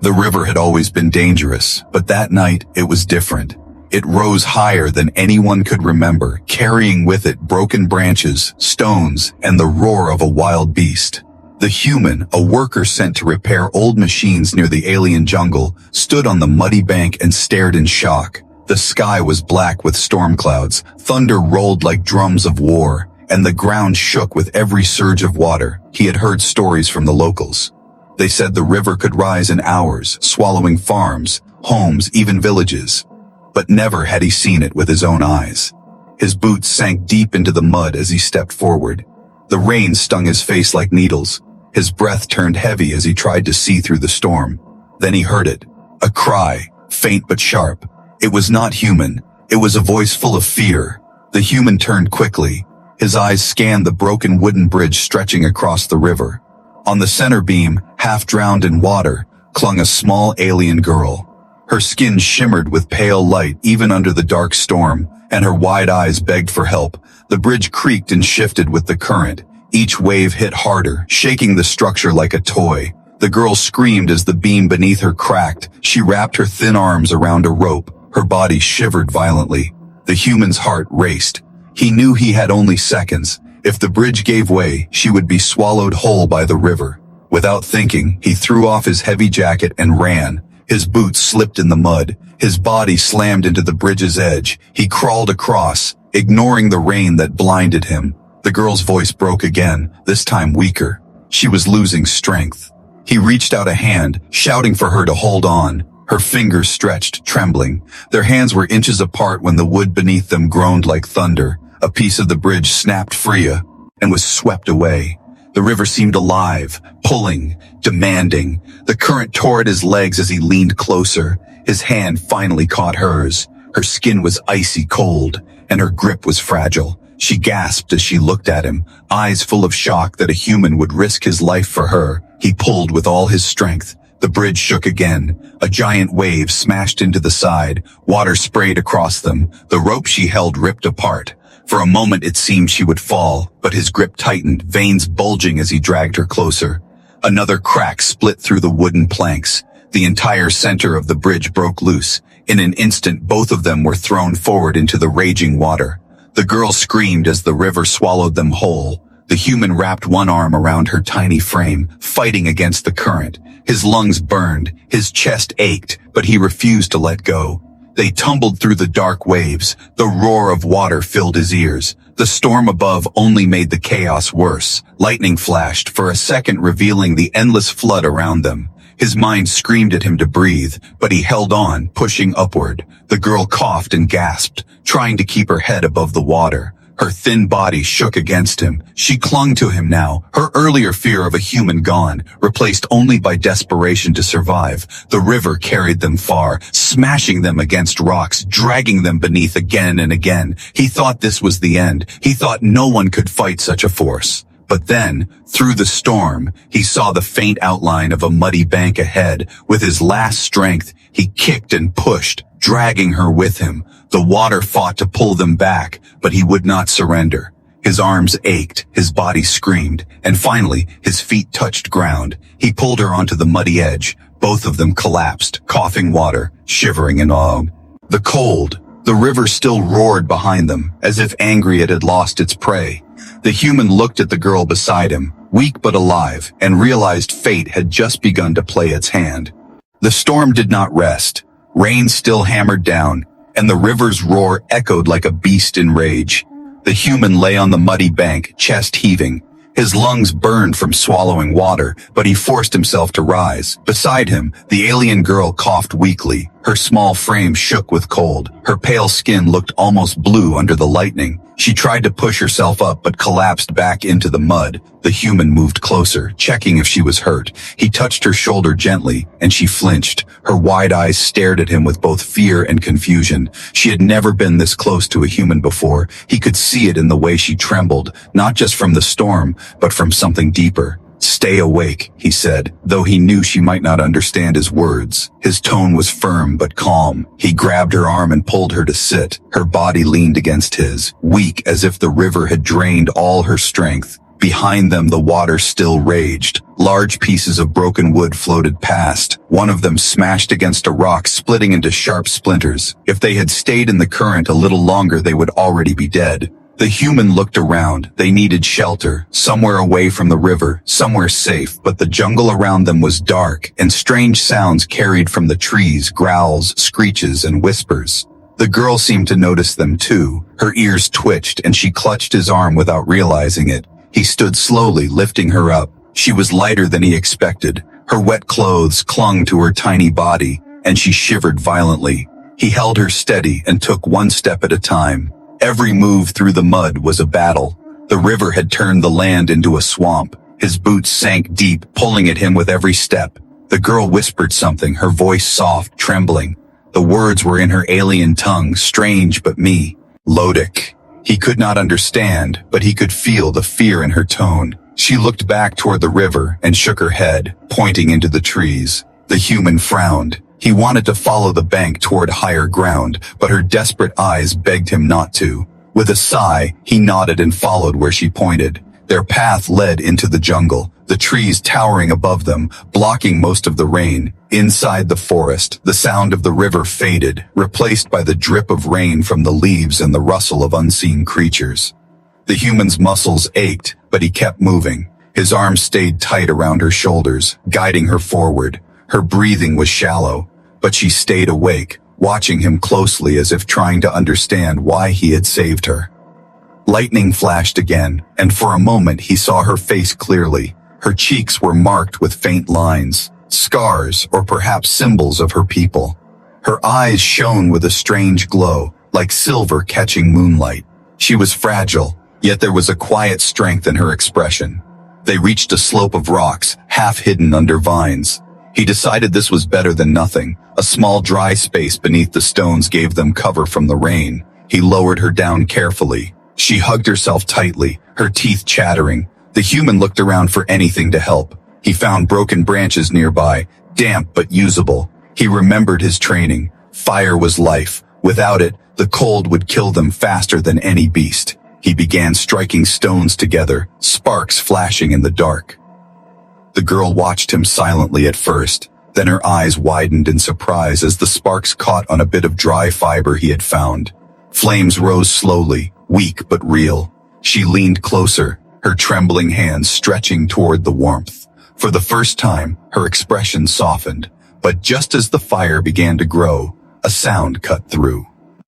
The river had always been dangerous, but that night it was different. It rose higher than anyone could remember, carrying with it broken branches, stones, and the roar of a wild beast. The human, a worker sent to repair old machines near the alien jungle, stood on the muddy bank and stared in shock. The sky was black with storm clouds, thunder rolled like drums of war, and the ground shook with every surge of water. He had heard stories from the locals. They said the river could rise in hours, swallowing farms, homes, even villages. But never had he seen it with his own eyes. His boots sank deep into the mud as he stepped forward. The rain stung his face like needles. His breath turned heavy as he tried to see through the storm. Then he heard it. A cry, faint but sharp. It was not human. It was a voice full of fear. The human turned quickly. His eyes scanned the broken wooden bridge stretching across the river. On the center beam, half drowned in water, clung a small alien girl. Her skin shimmered with pale light even under the dark storm, and her wide eyes begged for help. The bridge creaked and shifted with the current. Each wave hit harder, shaking the structure like a toy. The girl screamed as the beam beneath her cracked. She wrapped her thin arms around a rope. Her body shivered violently. The human's heart raced. He knew he had only seconds. If the bridge gave way, she would be swallowed whole by the river. Without thinking, he threw off his heavy jacket and ran. His boots slipped in the mud. His body slammed into the bridge's edge. He crawled across, ignoring the rain that blinded him. The girl's voice broke again, this time weaker. She was losing strength. He reached out a hand, shouting for her to hold on. Her fingers stretched, trembling. Their hands were inches apart when the wood beneath them groaned like thunder. A piece of the bridge snapped free and was swept away. The river seemed alive, pulling, demanding. The current tore at his legs as he leaned closer. His hand finally caught hers. Her skin was icy cold, and her grip was fragile. She gasped as she looked at him, eyes full of shock that a human would risk his life for her. He pulled with all his strength. The bridge shook again. A giant wave smashed into the side. Water sprayed across them. The rope she held ripped apart. For a moment it seemed she would fall, but his grip tightened, veins bulging as he dragged her closer. Another crack split through the wooden planks. The entire center of the bridge broke loose. In an instant, both of them were thrown forward into the raging water. The girl screamed as the river swallowed them whole. The human wrapped one arm around her tiny frame, fighting against the current. His lungs burned, his chest ached, but he refused to let go. They tumbled through the dark waves. The roar of water filled his ears. The storm above only made the chaos worse. Lightning flashed for a second, revealing the endless flood around them. His mind screamed at him to breathe, but he held on, pushing upward. The girl coughed and gasped, trying to keep her head above the water. Her thin body shook against him. She clung to him now, her earlier fear of a human gone, replaced only by desperation to survive. The river carried them far, smashing them against rocks, dragging them beneath again and again. He thought this was the end. He thought no one could fight such a force. But then, through the storm, he saw the faint outline of a muddy bank ahead. With his last strength, he kicked and pushed, dragging her with him. The water fought to pull them back, but he would not surrender. His arms ached, his body screamed, and finally, his feet touched ground. He pulled her onto the muddy edge. Both of them collapsed, coughing water, shivering in awe. The cold, the river still roared behind them, as if angry it had lost its prey. The human looked at the girl beside him, weak but alive, and realized fate had just begun to play its hand. The storm did not rest. Rain still hammered down, and the river's roar echoed like a beast in rage. The human lay on the muddy bank, chest heaving. His lungs burned from swallowing water, but he forced himself to rise. Beside him, the alien girl coughed weakly. Her small frame shook with cold. Her pale skin looked almost blue under the lightning. She tried to push herself up but collapsed back into the mud. The human moved closer, checking if she was hurt. He touched her shoulder gently, and she flinched. Her wide eyes stared at him with both fear and confusion. She had never been this close to a human before. He could see it in the way she trembled, not just from the storm, but from something deeper. "Stay awake," he said, though he knew she might not understand his words. His tone was firm but calm. He grabbed her arm and pulled her to sit. Her body leaned against his, weak as if the river had drained all her strength. Behind them, the water still raged. Large pieces of broken wood floated past. One of them smashed against a rock, splitting into sharp splinters. If they had stayed in the current a little longer, they would already be dead. The human looked around. They needed shelter, somewhere away from the river, somewhere safe, but the jungle around them was dark, and strange sounds carried from the trees, growls, screeches, and whispers. The girl seemed to notice them too. Her ears twitched, and she clutched his arm without realizing it. He stood slowly, lifting her up. She was lighter than he expected. Her wet clothes clung to her tiny body, and she shivered violently. He held her steady and took one step at a time. Every move through the mud was a battle. The river had turned the land into a swamp. His boots sank deep, pulling at him with every step. The girl whispered something, her voice soft, trembling. The words were in her alien tongue, strange but me. Lodic. He could not understand, but he could feel the fear in her tone. She looked back toward the river and shook her head, pointing into the trees. The human frowned. He wanted to follow the bank toward higher ground, but her desperate eyes begged him not to. With a sigh, he nodded and followed where she pointed. Their path led into the jungle, the trees towering above them, blocking most of the rain. Inside the forest, the sound of the river faded, replaced by the drip of rain from the leaves and the rustle of unseen creatures. The human's muscles ached, but he kept moving. His arms stayed tight around her shoulders, guiding her forward. Her breathing was shallow, but she stayed awake, watching him closely as if trying to understand why he had saved her. Lightning flashed again, and for a moment he saw her face clearly. Her cheeks were marked with faint lines, scars or perhaps symbols of her people. Her eyes shone with a strange glow, like silver catching moonlight. She was fragile, yet there was a quiet strength in her expression. They reached a slope of rocks, half hidden under vines. He decided this was better than nothing. A small dry space beneath the stones gave them cover from the rain. He lowered her down carefully. She hugged herself tightly, her teeth chattering. The human looked around for anything to help. He found broken branches nearby, damp but usable. He remembered his training. Fire was life. Without it, the cold would kill them faster than any beast. He began striking stones together, sparks flashing in the dark. The girl watched him silently at first, then her eyes widened in surprise as the sparks caught on a bit of dry fiber he had found. Flames rose slowly, weak but real. She leaned closer, her trembling hands stretching toward the warmth. For the first time, her expression softened, but just as the fire began to grow, a sound cut through.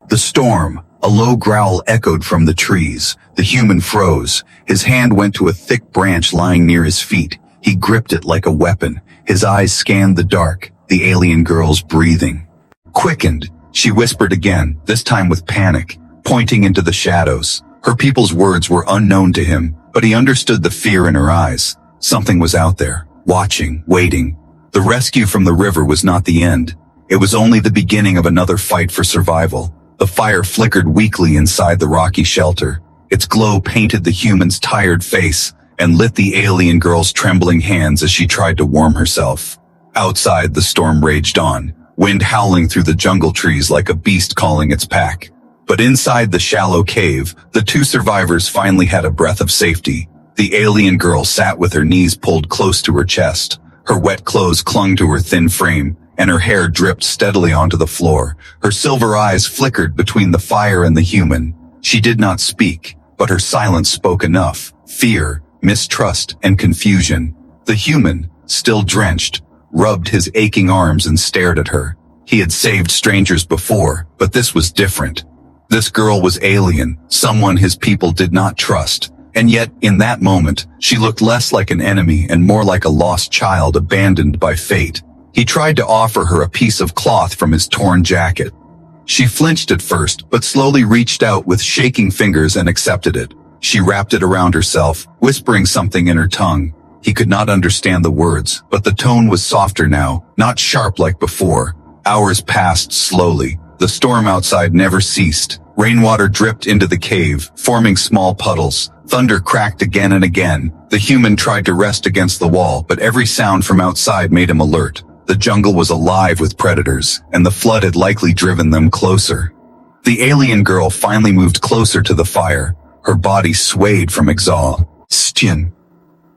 The storm, a low growl echoed from the trees. The human froze. His hand went to a thick branch lying near his feet. He gripped it like a weapon. His eyes scanned the dark, the alien girl's breathing quickened. She whispered again, this time with panic, pointing into the shadows. Her people's words were unknown to him, but he understood the fear in her eyes. Something was out there, watching, waiting. The rescue from the river was not the end. It was only the beginning of another fight for survival. The fire flickered weakly inside the rocky shelter. Its glow painted the human's tired face and lit the alien girl's trembling hands as she tried to warm herself. Outside, the storm raged on, wind howling through the jungle trees like a beast calling its pack. But inside the shallow cave, the two survivors finally had a breath of safety. The alien girl sat with her knees pulled close to her chest. Her wet clothes clung to her thin frame, and her hair dripped steadily onto the floor. Her silver eyes flickered between the fire and the human. She did not speak, but her silence spoke enough. Fear, mistrust, and confusion. The human, still drenched, rubbed his aching arms and stared at her. He had saved strangers before, but this was different. This girl was alien, someone his people did not trust. And yet, in that moment, she looked less like an enemy and more like a lost child abandoned by fate. He tried to offer her a piece of cloth from his torn jacket. She flinched at first, but slowly reached out with shaking fingers and accepted it. She wrapped it around herself, whispering something in her tongue. He could not understand the words, but the tone was softer now, not sharp like before. Hours passed slowly. The storm outside never ceased. Rainwater dripped into the cave, forming small puddles. Thunder cracked again and again. The human tried to rest against the wall, but every sound from outside made him alert. The jungle was alive with predators, and the flood had likely driven them closer. The alien girl finally moved closer to the fire. Her body swayed from exhaustion. Stjen.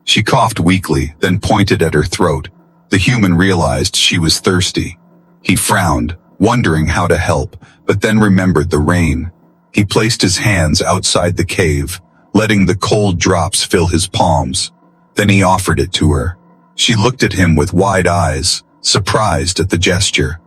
She coughed weakly, then pointed at her throat. The human realized she was thirsty. He frowned, wondering how to help, but then remembered the rain. He placed his hands outside the cave, letting the cold drops fill his palms. Then he offered it to her. She looked at him with wide eyes, surprised at the gesture.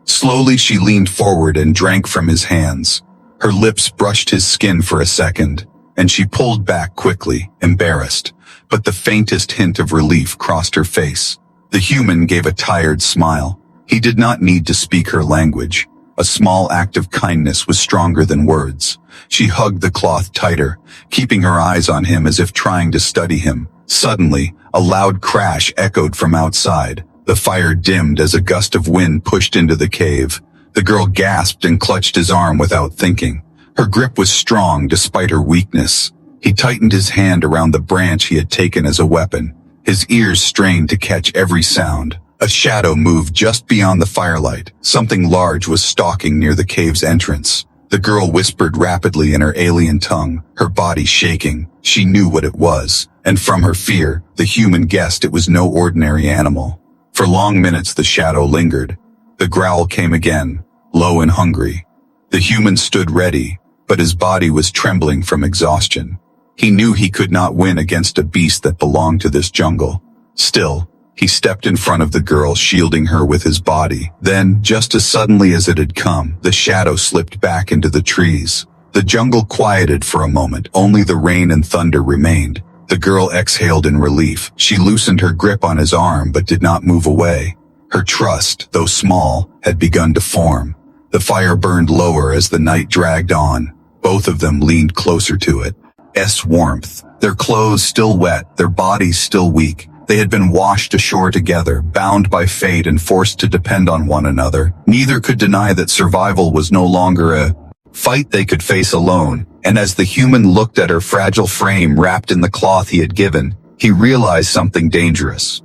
Slowly she leaned forward and drank from his hands. Her lips brushed his skin for a second, and she pulled back quickly, embarrassed, but the faintest hint of relief crossed her face. The human gave a tired smile. He did not need to speak her language. A small act of kindness was stronger than words. She hugged the cloth tighter, keeping her eyes on him as if trying to study him. Suddenly, a loud crash echoed from outside. The fire dimmed as a gust of wind pushed into the cave. The girl gasped and clutched his arm without thinking. Her grip was strong despite her weakness. He tightened his hand around the branch he had taken as a weapon. His ears strained to catch every sound. A shadow moved just beyond the firelight. Something large was stalking near the cave's entrance. The girl whispered rapidly in her alien tongue, her body shaking. She knew what it was, and from her fear, the human guessed it was no ordinary animal. For long minutes the shadow lingered. The growl came again, low and hungry. The human stood ready, but his body was trembling from exhaustion. He knew he could not win against a beast that belonged to this jungle. Still, he stepped in front of the girl, shielding her with his body. Then, just as suddenly as it had come, the shadow slipped back into the trees. The jungle quieted for a moment, only the rain and thunder remained. The girl exhaled in relief. She loosened her grip on his arm but did not move away. Her trust, though small, had begun to form. The fire burned lower as the night dragged on. Both of them leaned closer to it. Warmth. Their clothes still wet, their bodies still weak. They had been washed ashore together, bound by fate and forced to depend on one another. Neither could deny that survival was no longer a fight they could face alone, and as the human looked at her fragile frame wrapped in the cloth he had given, he realized something dangerous.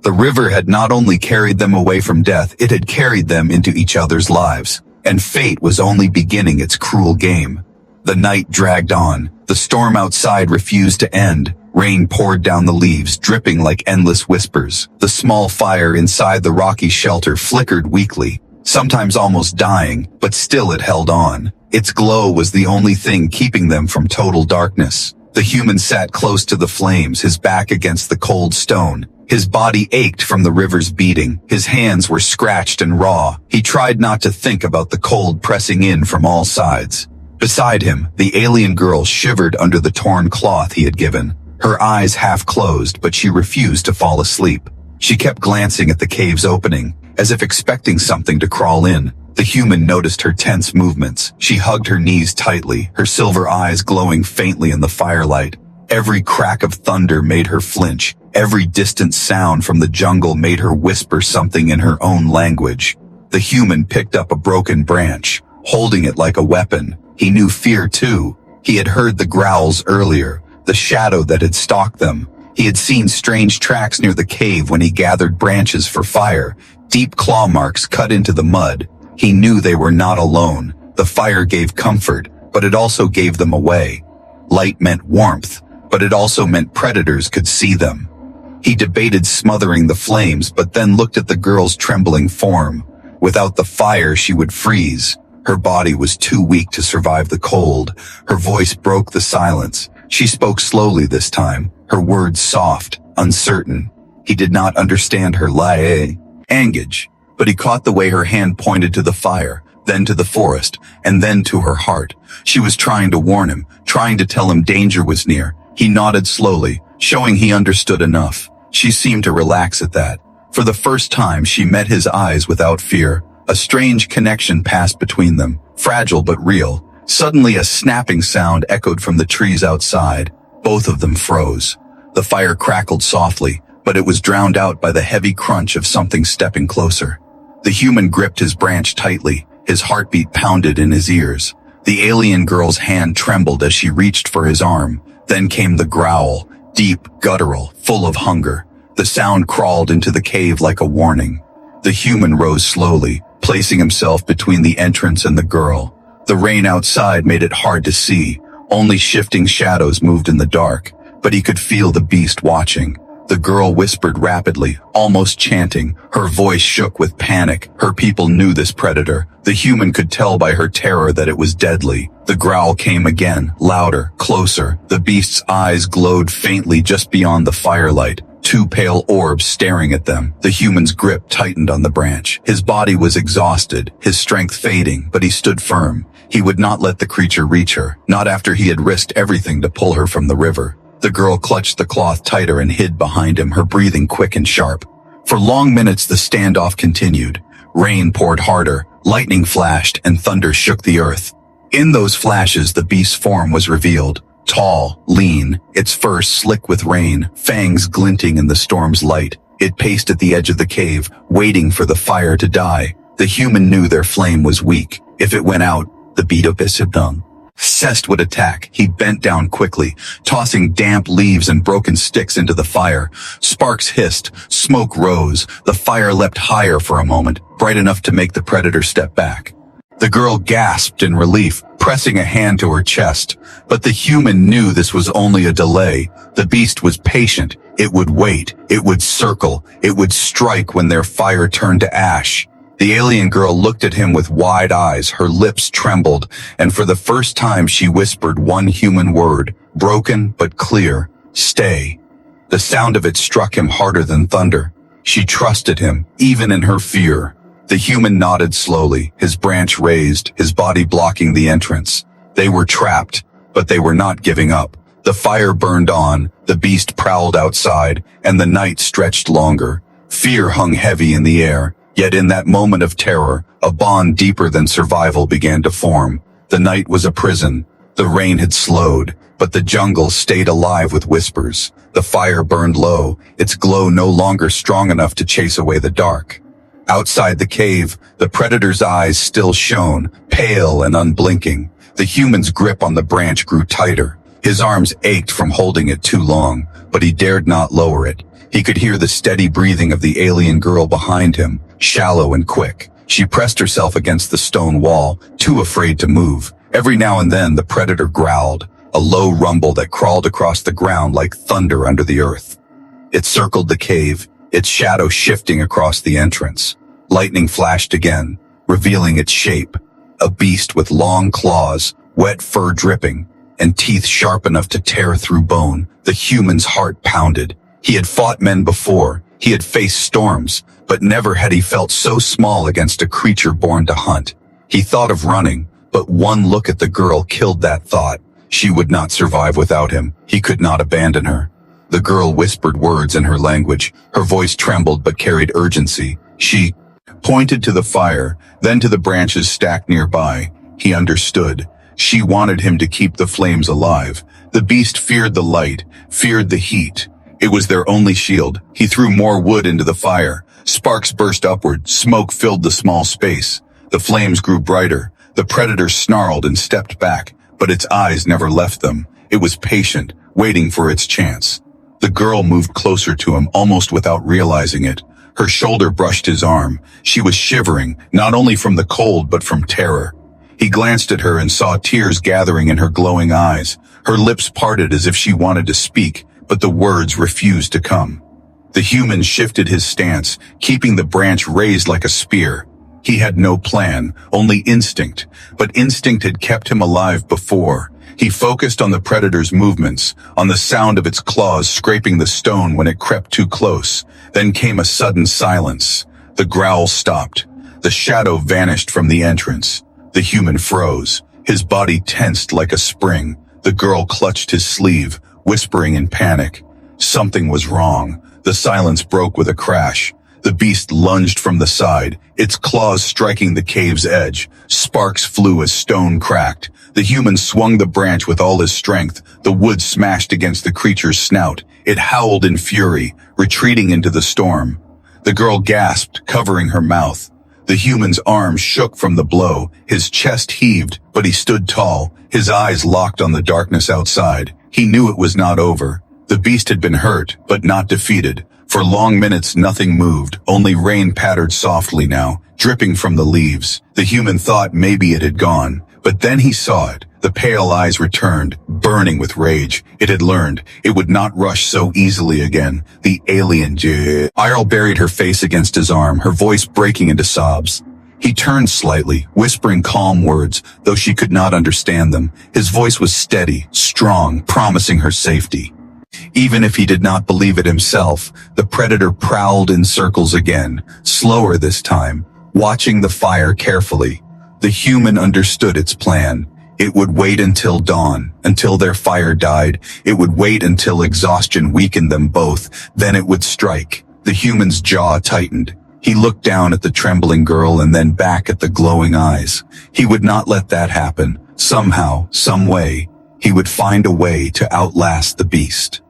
The river had not only carried them away from death, it had carried them into each other's lives, and fate was only beginning its cruel game. The night dragged on. The storm outside refused to end. Rain poured down the leaves, dripping like endless whispers. The small fire inside the rocky shelter flickered weakly, sometimes almost dying, but still it held on. Its glow was the only thing keeping them from total darkness. The human sat close to the flames, his back against the cold stone. His body ached from the river's beating. His hands were scratched and raw. He tried not to think about the cold pressing in from all sides. Beside him, the alien girl shivered under the torn cloth he had given. Her eyes half closed, but she refused to fall asleep. She kept glancing at the cave's opening, as if expecting something to crawl in. The human noticed her tense movements. She hugged her knees tightly, her silver eyes glowing faintly in the firelight. Every crack of thunder made her flinch. Every distant sound from the jungle made her whisper something in her own language. The human picked up a broken branch, holding it like a weapon. He knew fear too. He had heard the growls earlier, the shadow that had stalked them. He had seen strange tracks near the cave when he gathered branches for fire, deep claw marks cut into the mud. He knew they were not alone. The fire gave comfort, but it also gave them away. Light meant warmth, but it also meant predators could see them. He debated smothering the flames, but then looked at the girl's trembling form. Without the fire, she would freeze. Her body was too weak to survive the cold. Her voice broke the silence. She spoke slowly this time, her words soft, uncertain. He did not understand her language, but he caught the way her hand pointed to the fire, then to the forest, and then to her heart. She was trying to warn him, trying to tell him danger was near. He nodded slowly, showing he understood enough. She seemed to relax at that. For the first time, she met his eyes without fear. A strange connection passed between them, fragile but real. Suddenly a snapping sound echoed from the trees outside. Both of them froze. The fire crackled softly, but it was drowned out by the heavy crunch of something stepping closer. The human gripped his branch tightly, his heartbeat pounded in his ears. The alien girl's hand trembled as she reached for his arm. Then came the growl, deep, guttural, full of hunger. The sound crawled into the cave like a warning. The human rose slowly, placing himself between the entrance and the girl. The rain outside made it hard to see. Only shifting shadows moved in the dark. but he could feel the beast watching. The girl whispered rapidly, almost chanting. Her voice shook with panic. Her people knew this predator. The human could tell by her terror that it was deadly. The growl came again, louder, closer. The beast's eyes glowed faintly just beyond the firelight. Two pale orbs staring at them. The human's grip tightened on the branch. His body was exhausted, his strength fading, but he stood firm. He would not let the creature reach her, not after he had risked everything to pull her from the river. The girl clutched the cloth tighter and hid behind him, her breathing quick and sharp. For long minutes the standoff continued. Rain poured harder, lightning flashed, and thunder shook the earth. In those flashes the beast's form was revealed. Tall, lean, its fur slick with rain, fangs glinting in the storm's light. It paced at the edge of the cave, waiting for the fire to die. The human knew their flame was weak. If it went out, the beat of Isibdung. Cest would attack. He bent down quickly, tossing damp leaves and broken sticks into the fire. Sparks hissed, smoke rose. The fire leapt higher for a moment, bright enough to make the predator step back. The girl gasped in relief, pressing a hand to her chest. But the human knew this was only a delay. The beast was patient. It would wait. It would circle. It would strike when their fire turned to ash. The alien girl looked at him with wide eyes, her lips trembled, and for the first time she whispered one human word, broken but clear, "Stay." The sound of it struck him harder than thunder. She trusted him, even in her fear. The human nodded slowly, his branch raised, his body blocking the entrance. They were trapped, but they were not giving up. The fire burned on, the beast prowled outside, and the night stretched longer. Fear hung heavy in the air. Yet in that moment of terror, a bond deeper than survival began to form. The night was a prison. The rain had slowed, but the jungle stayed alive with whispers. The fire burned low, its glow no longer strong enough to chase away the dark. Outside the cave, the predator's eyes still shone, pale and unblinking. The human's grip on the branch grew tighter. His arms ached from holding it too long, but he dared not lower it. He could hear the steady breathing of the alien girl behind him, shallow and quick. She pressed herself against the stone wall, too afraid to move. Every now and then the predator growled, a low rumble that crawled across the ground like thunder under the earth. It circled the cave, its shadow shifting across the entrance. Lightning flashed again, revealing its shape. A beast with long claws, wet fur dripping, and teeth sharp enough to tear through bone. The human's heart pounded. He had fought men before, he had faced storms, but never had he felt so small against a creature born to hunt. He thought of running, but one look at the girl killed that thought. She would not survive without him. He could not abandon her. The girl whispered words in her language. Her voice trembled but carried urgency. She pointed to the fire, then to the branches stacked nearby. He understood. She wanted him to keep the flames alive. The beast feared the light, feared the heat. It was their only shield. He threw more wood into the fire. Sparks burst upward. Smoke filled the small space. The flames grew brighter. The predator snarled and stepped back, but its eyes never left them. It was patient, waiting for its chance. The girl moved closer to him almost without realizing it. Her shoulder brushed his arm. She was shivering, not only from the cold but from terror. He glanced at her and saw tears gathering in her glowing eyes. Her lips parted as if she wanted to speak, but the words refused to come. The human shifted his stance, keeping the branch raised like a spear. He had no plan, only instinct, but instinct had kept him alive before. He focused on the predator's movements, on the sound of its claws scraping the stone when it crept too close. Then came a sudden silence. The growl stopped. The shadow vanished from the entrance. The human froze. His body tensed like a spring. The girl clutched his sleeve, whispering in panic. Something was wrong. The silence broke with a crash. The beast lunged from the side, its claws striking the cave's edge. Sparks flew as stone cracked. The human swung the branch with all his strength. The wood smashed against the creature's snout. It howled in fury, retreating into the storm. The girl gasped, covering her mouth. The human's arms shook from the blow. His chest heaved, but he stood tall, his eyes locked on the darkness outside. He knew it was not over. The beast had been hurt, but not defeated. For long minutes nothing moved, only rain pattered softly now, dripping from the leaves. The human thought maybe it had gone, But then he saw it. The pale eyes returned, burning with rage. It had learned it would not rush so easily again. The alien Irl buried her face against his arm, her voice breaking into sobs. He turned slightly, whispering calm words, though she could not understand them. His voice was steady, strong, promising her safety. Even if he did not believe it himself, the predator prowled in circles again, slower this time, watching the fire carefully. The human understood its plan. It would wait until dawn, until their fire died. It would wait until exhaustion weakened them both. Then it would strike. The human's jaw tightened. He looked down at the trembling girl and then back at the glowing eyes. He would not let that happen. Somehow, some way, he would find a way to outlast the beast.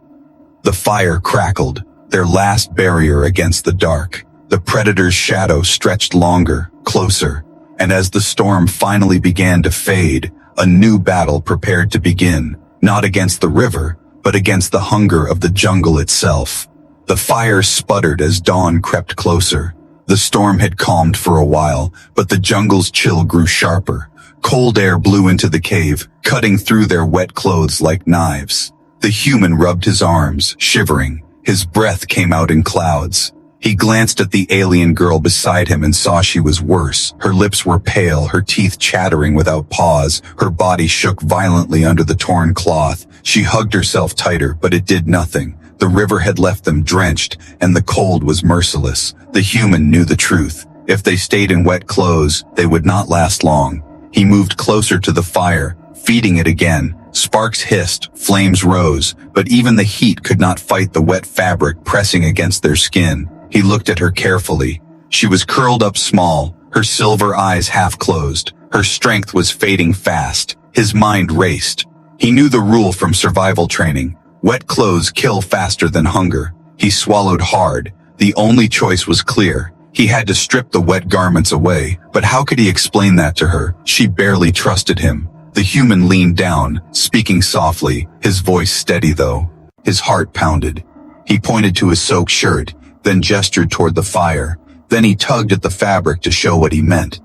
The fire crackled, their last barrier against the dark. The predator's shadow stretched longer, closer, and as the storm finally began to fade, a new battle prepared to begin, not against the river, but against the hunger of the jungle itself. The fire sputtered as dawn crept closer. The storm had calmed for a while, but the jungle's chill grew sharper. Cold air blew into the cave, cutting through their wet clothes like knives. The human rubbed his arms, shivering. His breath came out in clouds. He glanced at the alien girl beside him and saw she was worse. Her lips were pale, her teeth chattering without pause. Her body shook violently under the torn cloth. She hugged herself tighter, but it did nothing. The river had left them drenched, and the cold was merciless. The human knew the truth. If they stayed in wet clothes, they would not last long. He moved closer to the fire, feeding it again. Sparks hissed, flames rose, but even the heat could not fight the wet fabric pressing against their skin. He looked at her carefully. She was curled up small, her silver eyes half closed. Her strength was fading fast. His mind raced. He knew the rule from survival training. Wet clothes kill faster than hunger. He swallowed hard. The only choice was clear. He had to strip the wet garments away, but how could he explain that to her? She barely trusted him. The human leaned down, speaking softly, his voice steady though. His heart pounded. He pointed to his soaked shirt, then gestured toward the fire. Then he tugged at the fabric to show what he meant.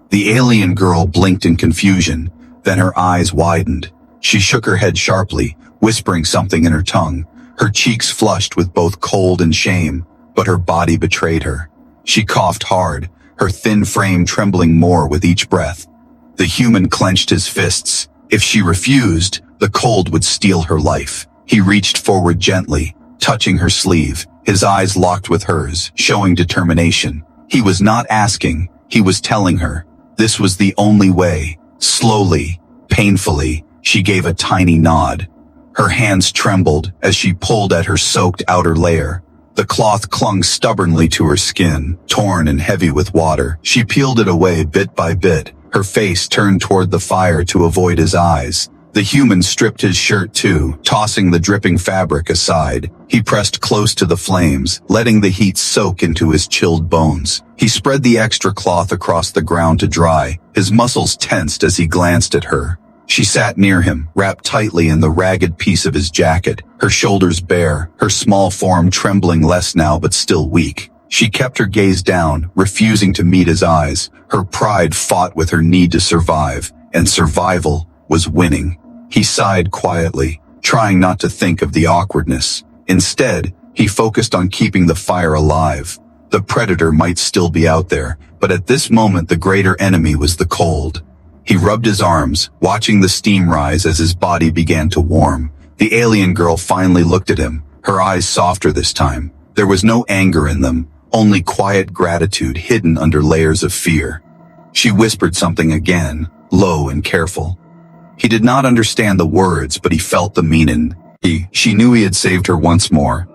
The alien girl blinked in confusion, then her eyes widened. She shook her head sharply, whispering something in her tongue. Her cheeks flushed with both cold and shame, but her body betrayed her. She coughed hard, her thin frame trembling more with each breath. The human clenched his fists. If she refused, the cold would steal her life. He reached forward gently, touching her sleeve. His eyes locked with hers, showing determination. He was not asking, he was telling her. This was the only way. Slowly, painfully, she gave a tiny nod. Her hands trembled as she pulled at her soaked outer layer. The cloth clung stubbornly to her skin, torn and heavy with water. She peeled it away bit by bit, her face turned toward the fire to avoid his eyes. The human stripped his shirt too, tossing the dripping fabric aside. He pressed close to the flames, letting the heat soak into his chilled bones. He spread the extra cloth across the ground to dry, his muscles tensed as he glanced at her. She sat near him, wrapped tightly in the ragged piece of his jacket, her shoulders bare, her small form trembling less now but still weak. She kept her gaze down, refusing to meet his eyes. Her pride fought with her need to survive, and survival was winning. He sighed quietly, trying not to think of the awkwardness. Instead, he focused on keeping the fire alive. The predator might still be out there, but at this moment the greater enemy was the cold. He rubbed his arms, watching the steam rise as his body began to warm. The alien girl finally looked at him, her eyes softer this time. There was no anger in them, only quiet gratitude hidden under layers of fear. She whispered something again, low and careful. He did not understand the words, but he felt the meaning. She knew he had saved her once more.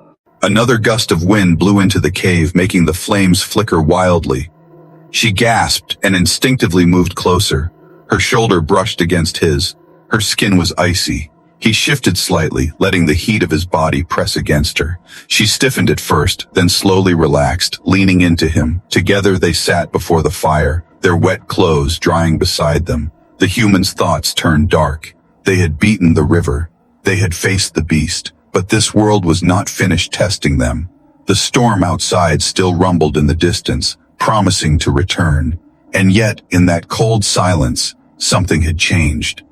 Another gust of wind blew into the cave, making the flames flicker wildly. She gasped and instinctively moved closer. Her shoulder brushed against his. Her skin was icy. He shifted slightly, letting the heat of his body press against her. She stiffened at first, then slowly relaxed, leaning into him. Together they sat before the fire, their wet clothes drying beside them. The human's thoughts turned dark. They had beaten the river. They had faced the beast, but this world was not finished testing them. The storm outside still rumbled in the distance, promising to return. And yet, in that cold silence, something had changed.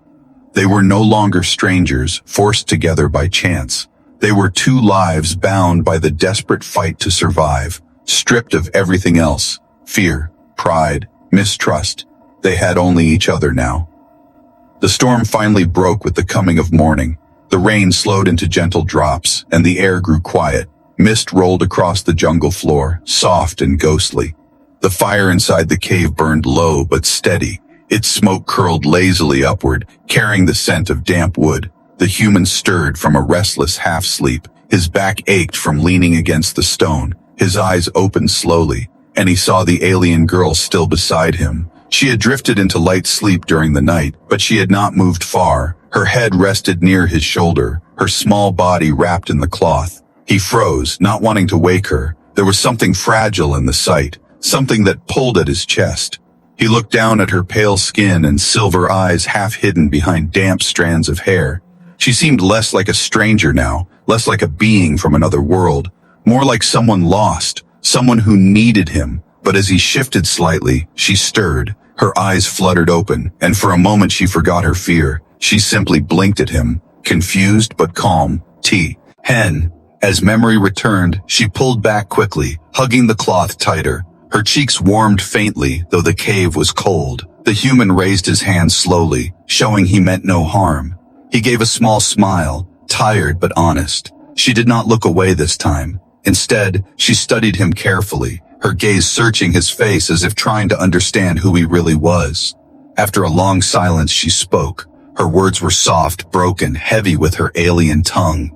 They were no longer strangers, forced together by chance. They were two lives bound by the desperate fight to survive, stripped of everything else: fear, pride, mistrust. They had only each other now. The storm finally broke with the coming of morning. The rain slowed into gentle drops, and the air grew quiet. Mist rolled across the jungle floor, soft and ghostly. The fire inside the cave burned low but steady. Its smoke curled lazily upward, carrying the scent of damp wood. The human stirred from a restless half-sleep. His back ached from leaning against the stone. His eyes opened slowly, and he saw the alien girl still beside him. She had drifted into light sleep during the night, but she had not moved far. Her head rested near his shoulder, her small body wrapped in the cloth. He froze, not wanting to wake her. There was something fragile in the sight, something that pulled at his chest. He looked down at her pale skin and silver eyes half hidden behind damp strands of hair. She seemed less like a stranger now, less like a being from another world, more like someone lost, someone who needed him. But as he shifted slightly, she stirred. Her eyes fluttered open, and for a moment she forgot her fear. She simply blinked at him, confused but calm. Hen. As memory returned, she pulled back quickly, hugging the cloth tighter. Her cheeks warmed faintly, though the cave was cold. The human raised his hand slowly, showing he meant no harm. He gave a small smile, tired but honest. She did not look away this time. Instead, she studied him carefully, her gaze searching his face as if trying to understand who he really was. After a long silence, she spoke. Her words were soft, broken, heavy with her alien tongue.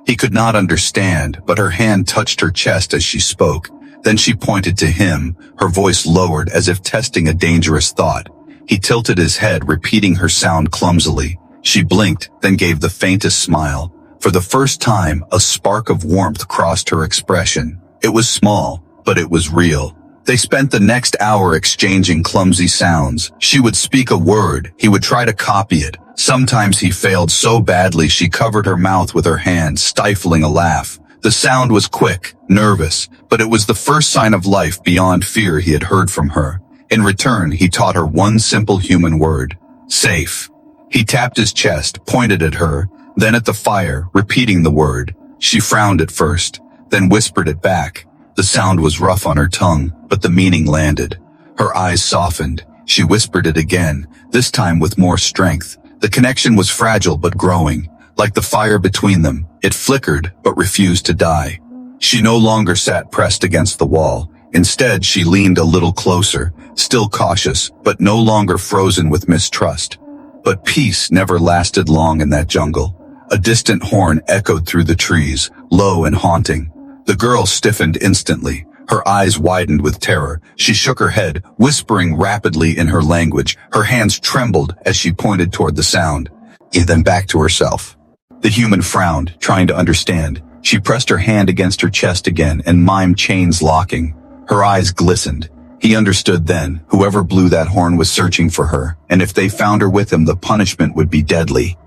He could not understand, but her hand touched her chest as she spoke. Then she pointed to him, her voice lowered as if testing a dangerous thought. He tilted his head, repeating her sound clumsily. She blinked, then gave the faintest smile. For the first time, a spark of warmth crossed her expression. It was small, but it was real. They spent the next hour exchanging clumsy sounds. She would speak a word, he would try to copy it. Sometimes he failed so badly she covered her mouth with her hand, stifling a laugh. The sound was quick, nervous, but it was the first sign of life beyond fear he had heard from her. In return, he taught her one simple human word: safe. He tapped his chest, pointed at her, then at the fire, repeating the word. She frowned at first, then whispered it back. The sound was rough on her tongue, but the meaning landed. Her eyes softened. She whispered it again, this time with more strength. The connection was fragile but growing. Like the fire between them, it flickered but refused to die. She no longer sat pressed against the wall. Instead, she leaned a little closer, still cautious, but no longer frozen with mistrust. But peace never lasted long in that jungle. A distant horn echoed through the trees, low and haunting. The girl stiffened instantly. Her eyes widened with terror. She shook her head, whispering rapidly in her language. Her hands trembled as she pointed toward the sound. Then back to herself. The human frowned, trying to understand. She pressed her hand against her chest again and mimed chains locking. Her eyes glistened. He understood then. Whoever blew that horn was searching for her, and if they found her with him, the punishment would be deadly.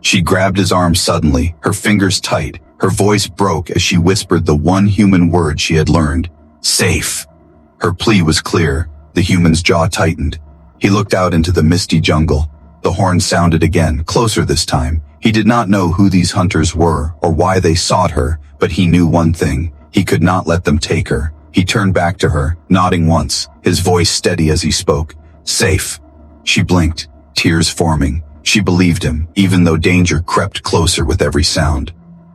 She grabbed his arm suddenly, her fingers tight. Her voice broke as she whispered the one human word she had learned: safe. Her plea was clear. The human's jaw tightened. He looked out into the misty jungle. The horn sounded again, closer this time. He did not know who these hunters were or why they sought her, but he knew one thing: he could not let them take her. He turned back to her, nodding once, his voice steady as he spoke. Safe. She blinked, tears forming. She believed him, even though danger crept closer with every sound.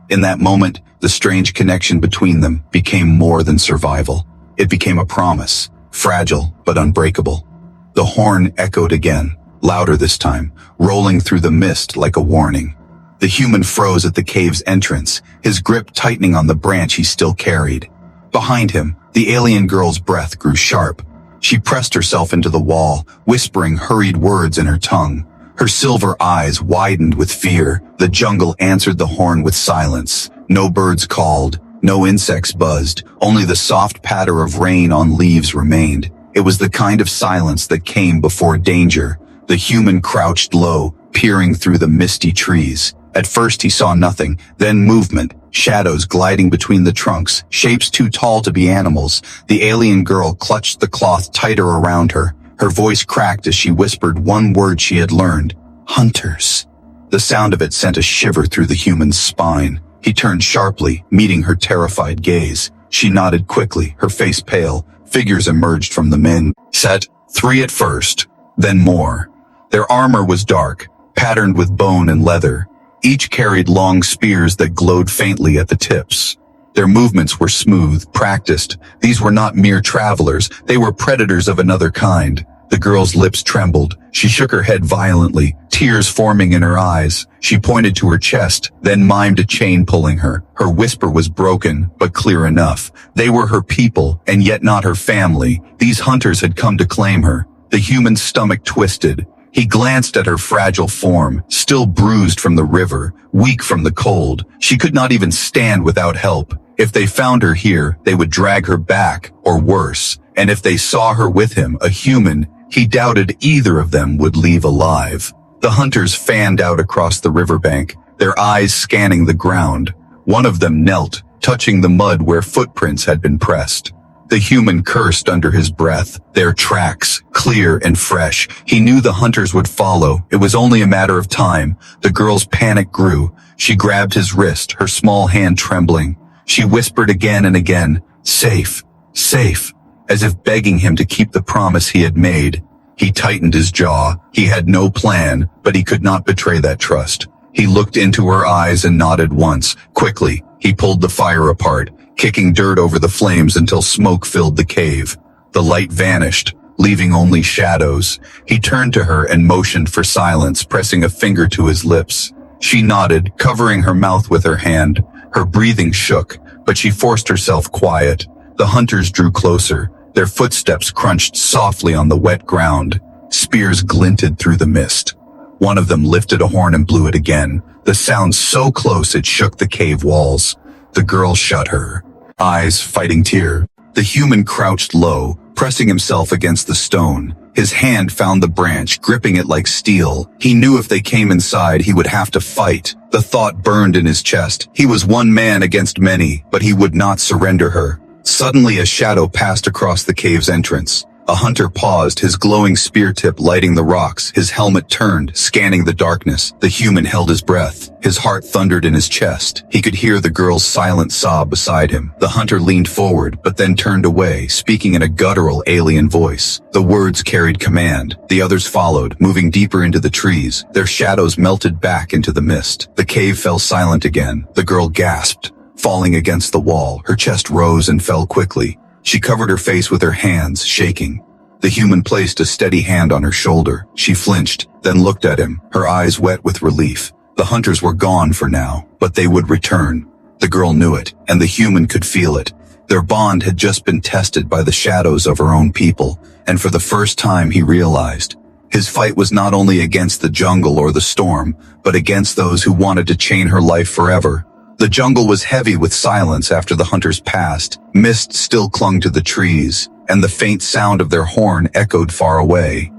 In that moment, the strange connection between them became more than survival. It became a promise, fragile but unbreakable. The horn echoed again, louder this time, rolling through the mist like a warning. The human froze at the cave's entrance, his grip tightening on the branch he still carried. Behind him, the alien girl's breath grew sharp. She pressed herself into the wall, whispering hurried words in her tongue. Her silver eyes widened with fear. The jungle answered the horn with silence. No birds called, no insects buzzed, only the soft patter of rain on leaves remained. It was the kind of silence that came before danger. The human crouched low, peering through the misty trees. At first he saw nothing, then movement, shadows gliding between the trunks, shapes too tall to be animals. The alien girl clutched the cloth tighter around her, Her voice cracked as she whispered one word she had learned: hunters. The sound of it sent a shiver through the human's spine. He turned sharply, meeting her terrified gaze. She nodded quickly, her face pale. Figures emerged from the men. Set, 3 at first, then more. Their armor was dark, patterned with bone and leather. Each carried long spears that glowed faintly at the tips. Their movements were smooth, practiced. These were not mere travelers, they were predators of another kind. The girl's lips trembled. She shook her head violently, tears forming in her eyes. She pointed to her chest, then mimed a chain pulling her. Her whisper was broken, but clear enough. They were her people, and yet not her family. These hunters had come to claim her. The human's stomach twisted. He glanced at her fragile form, still bruised from the river, weak from the cold. She could not even stand without help. If they found her here, they would drag her back, or worse. And if they saw her with him, a human, he doubted either of them would leave alive. The hunters fanned out across the riverbank, their eyes scanning the ground. One of them knelt, touching the mud where footprints had been pressed. The human cursed under his breath, their tracks, clear and fresh. He knew the hunters would follow. It was only a matter of time. The girl's panic grew. She grabbed his wrist, her small hand trembling. She whispered again and again, "Safe, safe," as if begging him to keep the promise he had made. He tightened his jaw. He had no plan, but he could not betray that trust. He looked into her eyes and nodded once. Quickly, he pulled the fire apart, kicking dirt over the flames until smoke filled the cave. The light vanished, leaving only shadows. He turned to her and motioned for silence, pressing a finger to his lips. She nodded, covering her mouth with her hand. Her breathing shook, but she forced herself quiet. The hunters drew closer. Their footsteps crunched softly on the wet ground. Spears glinted through the mist. One of them lifted a horn and blew it again, the sound so close it shook the cave walls. The girl shut her eyes, fighting tear. The human crouched low, pressing himself against the stone. His hand found the branch, gripping it like steel. He knew if they came inside, he would have to fight. The thought burned in his chest. He was one man against many, but he would not surrender her. Suddenly a shadow passed across the cave's entrance. A hunter paused, his glowing spear tip lighting the rocks. His helmet turned, scanning the darkness. The human held his breath. His heart thundered in his chest. He could hear the girl's silent sob beside him. The hunter leaned forward, but then turned away, speaking in a guttural alien voice. The words carried command. The others followed, moving deeper into the trees. Their shadows melted back into the mist. The cave fell silent again. The girl gasped. Falling against the wall, her chest rose and fell quickly. She covered her face with her hands, shaking. The human placed a steady hand on her shoulder. She flinched, then looked at him, her eyes wet with relief. The hunters were gone for now, but they would return. The girl knew it, and the human could feel it. Their bond had just been tested by the shadows of her own people, and for the first time he realized. His fight was not only against the jungle or the storm, but against those who wanted to chain her life forever. The jungle was heavy with silence after the hunters passed. Mist still clung to the trees, and the faint sound of their horn echoed far away.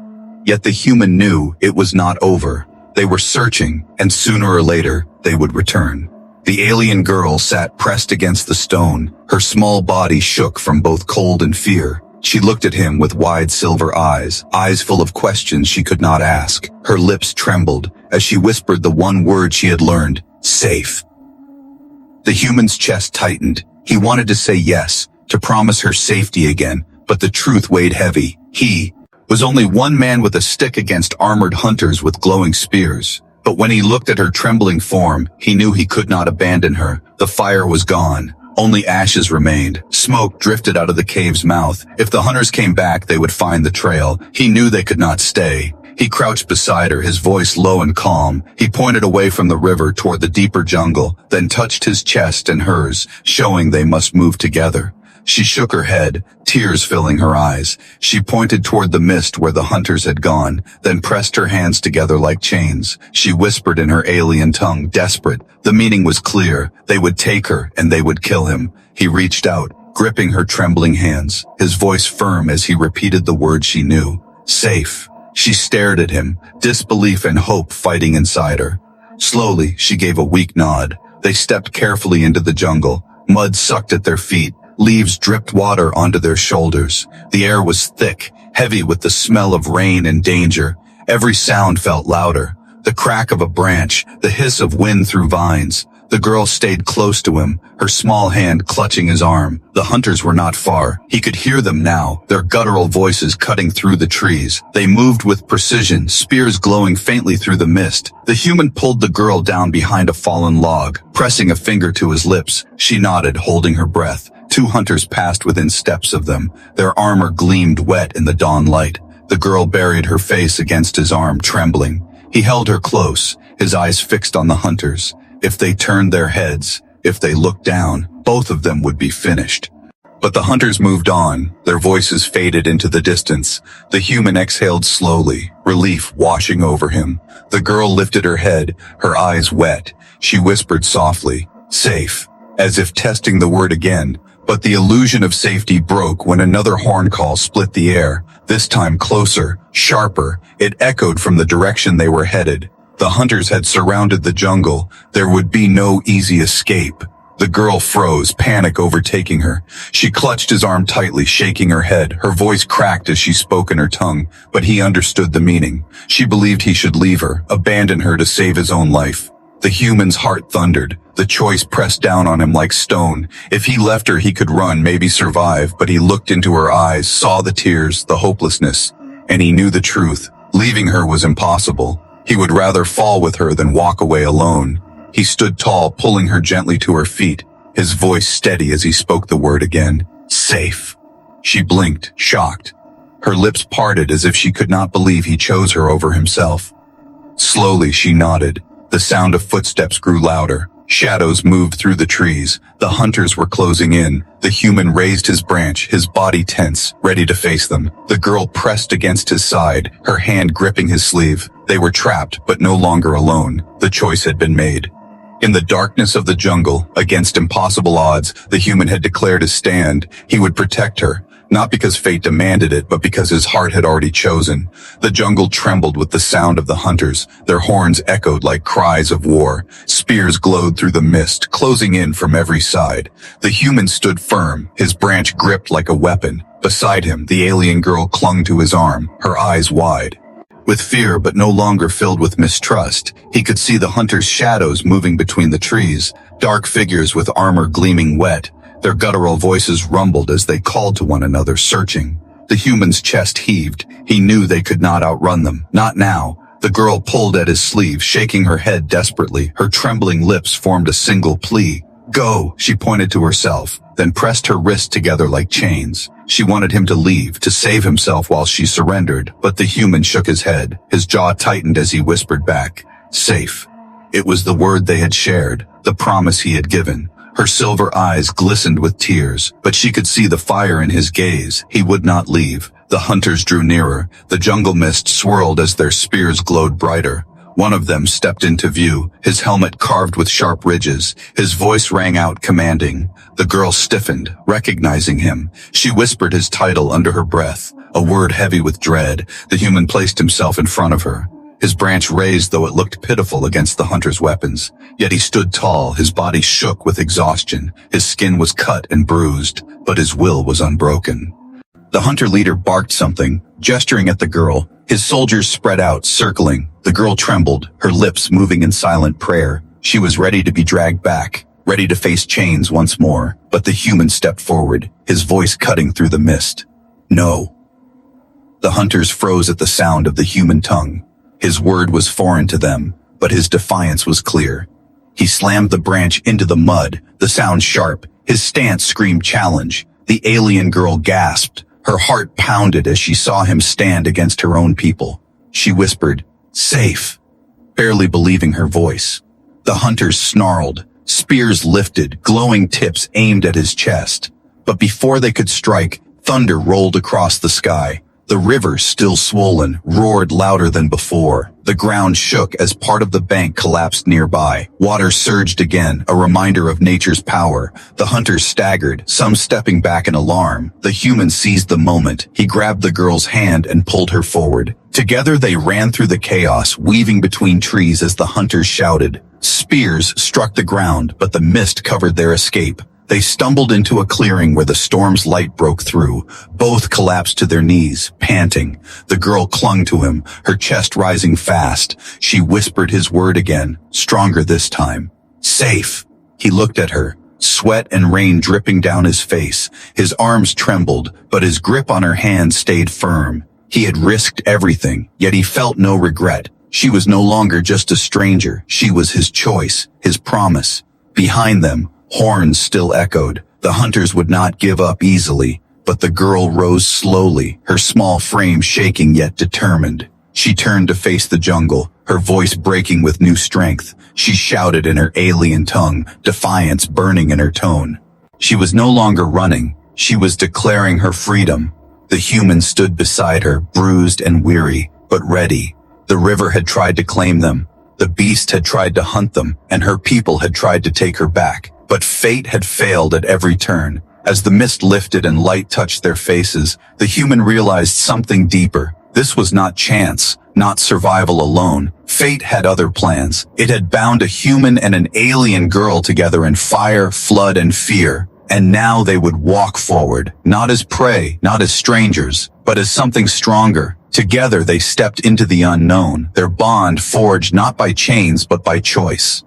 Yet the human knew it was not over. They were searching, and sooner or later, they would return. The alien girl sat pressed against the stone. Her small body shook from both cold and fear. She looked at him with wide silver eyes full of questions she could not ask. Her lips trembled as she whispered the one word she had learned: safe. The human's chest tightened. He wanted to say yes, to promise her safety again, but the truth weighed heavy. He was only one man with a stick against armored hunters with glowing spears. But when he looked at her trembling form, he knew he could not abandon her. The fire was gone. Only ashes remained. Smoke drifted out of the cave's mouth. If the hunters came back, they would find the trail. He knew they could not stay. He crouched beside her, his voice low and calm. He pointed away from the river toward the deeper jungle, then touched his chest and hers, showing they must move together. She shook her head, tears filling her eyes. She pointed toward the mist where the hunters had gone, then pressed her hands together like chains. She whispered in her alien tongue, desperate. The meaning was clear. They would take her, and they would kill him. He reached out, gripping her trembling hands, his voice firm as he repeated the word she knew: safe. She stared at him, disbelief and hope fighting inside her. Slowly, she gave a weak nod. They stepped carefully into the jungle. Mud sucked at their feet. Leaves dripped water onto their shoulders. The air was thick, heavy with the smell of rain and danger. Every sound felt louder. The crack of a branch, the hiss of wind through vines. The girl stayed close to him, her small hand clutching his arm. The hunters were not far. He could hear them now, their guttural voices cutting through the trees. They moved with precision, spears glowing faintly through the mist. The human pulled the girl down behind a fallen log, pressing a finger to his lips. She nodded, holding her breath. Two hunters passed within steps of them. Their armor gleamed wet in the dawn light. The girl buried her face against his arm, trembling. He held her close, his eyes fixed on the hunters. If they turned their heads, if they looked down, both of them would be finished. But the hunters moved on, their voices faded into the distance. The human exhaled slowly, relief washing over him. The girl lifted her head, her eyes wet. She whispered softly, "Safe," as if testing the word again. But the illusion of safety broke when another horn call split the air, this time closer, sharper. It echoed from the direction they were headed. The hunters had surrounded the jungle. There would be no easy escape. The girl froze, panic overtaking her. She clutched his arm tightly, shaking her head. Her voice cracked as she spoke in her tongue, but he understood the meaning. She believed he should leave her, abandon her to save his own life. The human's heart thundered. The choice pressed down on him like stone. If he left her, he could run, maybe survive, but he looked into her eyes, saw the tears, the hopelessness, and he knew the truth. Leaving her was impossible. He would rather fall with her than walk away alone. He stood tall, pulling her gently to her feet, his voice steady as he spoke the word again. "Safe." She blinked, shocked. Her lips parted as if she could not believe he chose her over himself. Slowly she nodded. The sound of footsteps grew louder. Shadows moved through the trees. The hunters were closing in. The human raised his branch, his body tense, ready to face them. The girl pressed against his side, her hand gripping his sleeve. They were trapped, but no longer alone. The choice had been made. In the darkness of the jungle, against impossible odds, the human had declared his stand. He would protect her. Not because fate demanded it, but because his heart had already chosen. The jungle trembled with the sound of the hunters. Their horns echoed like cries of war. Spears glowed through the mist, closing in from every side. The human stood firm, his branch gripped like a weapon. Beside him, the alien girl clung to his arm, her eyes wide. With fear but no longer filled with mistrust, he could see the hunters' shadows moving between the trees, dark figures with armor gleaming wet. Their guttural voices rumbled as they called to one another, searching. The human's chest heaved. He knew they could not outrun them. Not now. The girl pulled at his sleeve, shaking her head desperately. Her trembling lips formed a single plea. "Go," she pointed to herself, then pressed her wrists together like chains. She wanted him to leave, to save himself while she surrendered, but the human shook his head. His jaw tightened as he whispered back, "Safe." It was the word they had shared, the promise he had given. Her silver eyes glistened with tears, but she could see the fire in his gaze. He would not leave. The hunters drew nearer. The jungle mist swirled as their spears glowed brighter. One of them stepped into view, his helmet carved with sharp ridges. His voice rang out commanding. The girl stiffened, recognizing him. She whispered his title under her breath, a word heavy with dread. The human placed himself in front of her. His branch raised, though it looked pitiful against the hunter's weapons. Yet he stood tall, his body shook with exhaustion. His skin was cut and bruised, but his will was unbroken. The hunter leader barked something, gesturing at the girl. His soldiers spread out, circling. The girl trembled, her lips moving in silent prayer. She was ready to be dragged back, ready to face chains once more. But the human stepped forward, his voice cutting through the mist. "No." The hunters froze at the sound of the human tongue. His word was foreign to them, but his defiance was clear. He slammed the branch into the mud, the sound sharp. His stance screamed challenge. The alien girl gasped. Her heart pounded as she saw him stand against her own people. She whispered, "Safe," barely believing her voice. The hunters snarled, spears lifted, glowing tips aimed at his chest. But before they could strike, thunder rolled across the sky. The river, still swollen, roared louder than before. The ground shook as part of the bank collapsed nearby. Water surged again, a reminder of nature's power. The hunters staggered, some stepping back in alarm. The human seized the moment. He grabbed the girl's hand and pulled her forward. Together they ran through the chaos, weaving between trees as the hunters shouted. Spears struck the ground, but the mist covered their escape. They stumbled into a clearing where the storm's light broke through. Both collapsed to their knees, panting. The girl clung to him, her chest rising fast. She whispered his word again, stronger this time. Safe. He looked at her, sweat and rain dripping down his face. His arms trembled, but his grip on her hand stayed firm. He had risked everything, yet he felt no regret. She was no longer just a stranger. She was his choice, his promise. Behind them, horns still echoed. The hunters would not give up easily, but the girl rose slowly, her small frame shaking yet determined. She turned to face the jungle, her voice breaking with new strength. She shouted in her alien tongue, defiance burning in her tone. She was no longer running. She was declaring her freedom. The human stood beside her, bruised and weary, but ready. The river had tried to claim them. The beast had tried to hunt them, and her people had tried to take her back. But fate had failed at every turn. As the mist lifted and light touched their faces, the human realized something deeper. This was not chance, not survival alone. Fate had other plans. It had bound a human and an alien girl together in fire, flood, and fear. And now they would walk forward, not as prey, not as strangers, but as something stronger. Together they stepped into the unknown, their bond forged not by chains but by choice.